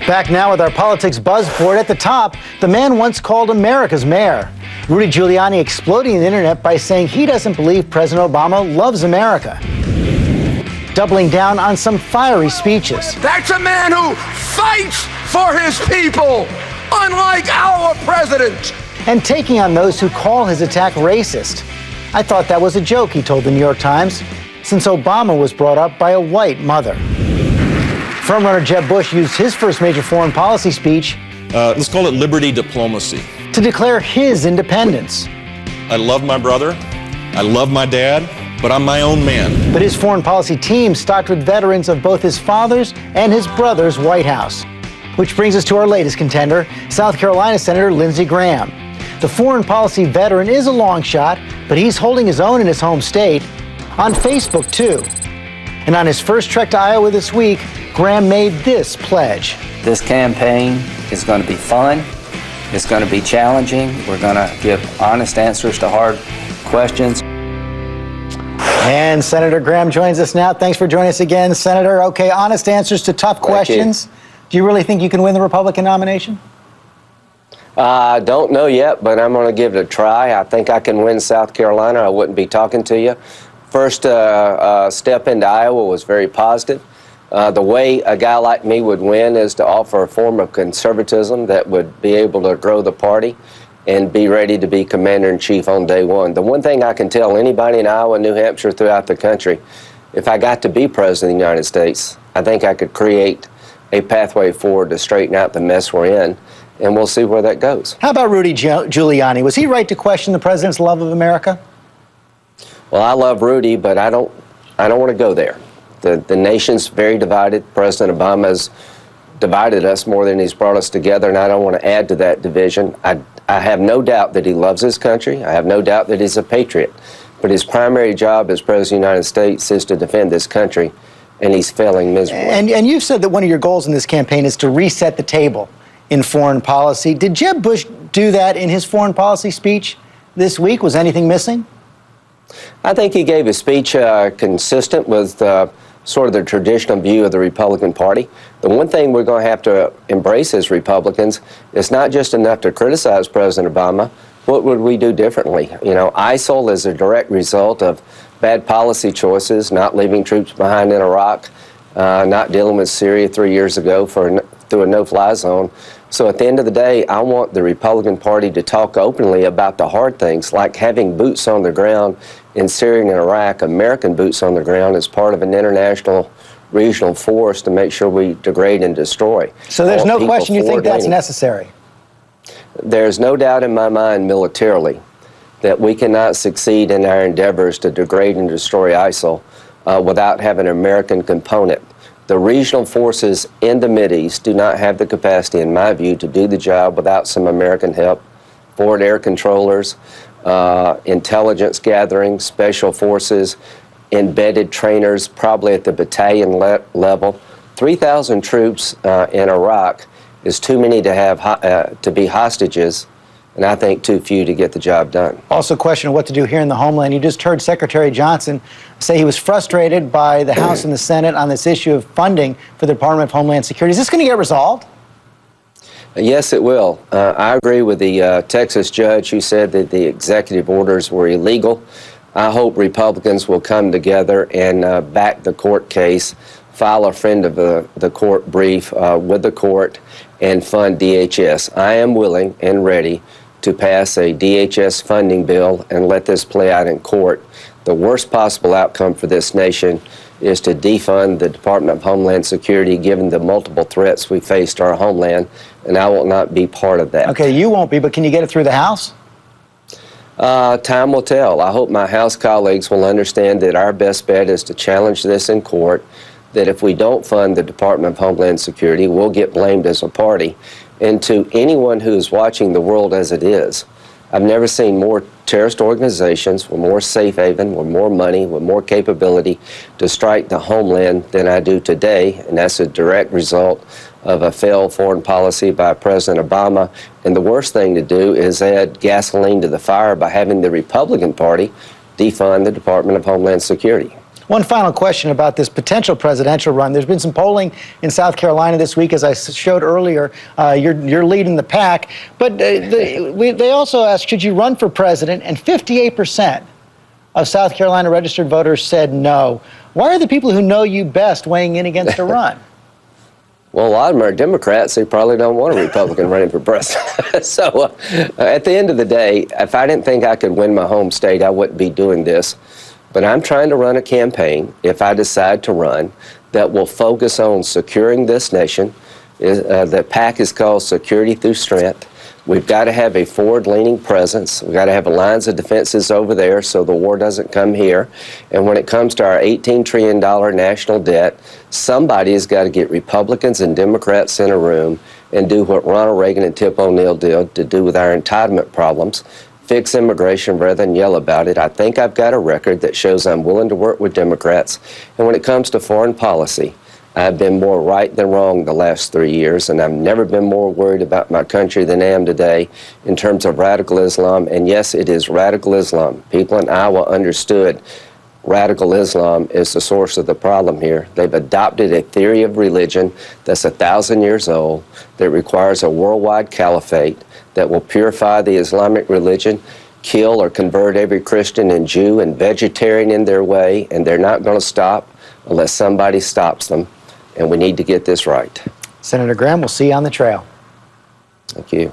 Back now with our politics buzzboard. At the top, the man once called America's mayor. Rudy Guiliani exploding the internet by saying he doesn't believe President Obama loves America. Doubling down on some fiery speeches. That's a man who fights for his people, unlike our president. And taking on those who call his attack racist. I thought that was a joke, he told the New York Times, since Obama was brought up by a white mother. Frontrunner Jeb Bush used his first major foreign policy speech, let's call it liberty diplomacy, to declare his independence. I love my brother, I love my dad, but I'm my own man. But his foreign policy team stocked with veterans of both his father's and his brother's White House. Which brings us to our latest contender, South Carolina Senator Lindsey Graham. The foreign policy veteran is a long shot, but he's holding his own in his home state, on Facebook too. And on his first trek to Iowa this week, Graham made this pledge. This campaign is going to be fun. It's going to be challenging. We're going to give honest answers to hard questions. And Senator Graham joins us now. Thanks for joining us again, Senator. Okay, honest answers to tough questions. Do you really think you can win the Republican nomination? I don't know yet, but I'm going to give it a try. I think I can win South Carolina. I wouldn't be talking to you. First step into Iowa was very positive. The way a guy like me would win is to offer a form of conservatism that would be able to grow the party and be ready to be commander-in-chief on day one. The one thing I can tell anybody in Iowa, New Hampshire, throughout the country, if I got to be president of the United States, I think I could create a pathway forward to straighten out the mess we're in, and we'll see where that goes. How about Rudy Giuliani? Was he right to question the president's love of America? Well, I love Rudy, but I don't want to go there. The nation's very divided. President Obama has divided us more than he's brought us together, and I don't want to add to that division. I have no doubt that he loves his country. I have no doubt that he's a patriot. But his primary job as President of the United States is to defend this country, and he's failing miserably. And you've said that one of your goals in this campaign is to reset the table in foreign policy. Did Jeb Bush do that in his foreign policy speech this week? Was anything missing? I think he gave a speech consistent with sort of the traditional view of the Republican Party. The one thing we're going to have to embrace as Republicans is not just enough to criticize President Obama. What would we do differently? You know, ISIL is a direct result of bad policy choices, not leaving troops behind in Iraq, not dealing with Syria 3 years ago through a no-fly zone. So at the end of the day, I want the Republican Party to talk openly about the hard things, like having boots on the ground in Syria and Iraq, American boots on the ground, as part of an international regional force to make sure we degrade and destroy. So there's no question you think that's necessary? There's no doubt in my mind militarily that we cannot succeed in our endeavors to degrade and destroy ISIL without having an American component. The regional forces in the Mideast do not have the capacity, in my view, to do the job without some American help. Forward air controllers, intelligence gathering, special forces, embedded trainers, probably at the battalion level. 3,000 troops in Iraq is too many to have to be hostages, and I think too few to get the job done. Also, a question of what to do here in the homeland. You just heard Secretary Johnson say he was frustrated by the House and the Senate on this issue of funding for the Department of Homeland Security. Is this going to get resolved? Yes, it will. I agree with the Texas judge who said that the executive orders were illegal. I hope Republicans will come together and back the court case, file a friend of the court brief with the court, and fund DHS. I am willing and ready to pass a DHS funding bill and let this play out in court. The worst possible outcome for this nation is to defund the Department of Homeland Security, given the multiple threats we face to our homeland, and I will not be part of that. Okay, you won't be, but can you get it through the House? Time will tell. I hope my House colleagues will understand that our best bet is to challenge this in court, that if we don't fund the Department of Homeland Security, we'll get blamed as a party. And to anyone who is watching the world as it is, I've never seen more terrorist organizations with more safe haven, with more money, with more capability to strike the homeland than I do today, and that's a direct result of a failed foreign policy by President Obama. And the worst thing to do is add gasoline to the fire by having the Republican Party defund the Department of Homeland Security. One final question about this potential presidential run. There's been some polling in South Carolina this week, as I showed earlier. You're leading the pack. But they also asked, should you run for president? And 58% of South Carolina registered voters said no. Why are the people who know you best weighing in against a run? Well, a lot of them are Democrats. They probably don't want a Republican running for president. So at the end of the day, if I didn't think I could win my home state, I wouldn't be doing this. But I'm trying to run a campaign, if I decide to run, that will focus on securing this nation. The PAC is called Security Through Strength. We've got to have a forward-leaning presence. We've got to have lines of defenses over there so the war doesn't come here. And when it comes to our $18 trillion national debt, somebody has got to get Republicans and Democrats in a room and do what Ronald Reagan and Tip O'Neill did to do with our entitlement problems, fix immigration rather than yell about it. I think I've got a record that shows I'm willing to work with Democrats. And when it comes to foreign policy, I've been more right than wrong the last 3 years, and I've never been more worried about my country than I am today in terms of radical Islam. And yes, it is radical Islam. People in Iowa understood radical Islam is the source of the problem here. They've adopted a theory of religion that's 1,000 years old, that requires a worldwide caliphate that will purify the Islamic religion, kill or convert every Christian and Jew and vegetarian in their way, and they're not going to stop unless somebody stops them. And we need to get this right. Senator Graham, we'll see you on the trail. Thank you.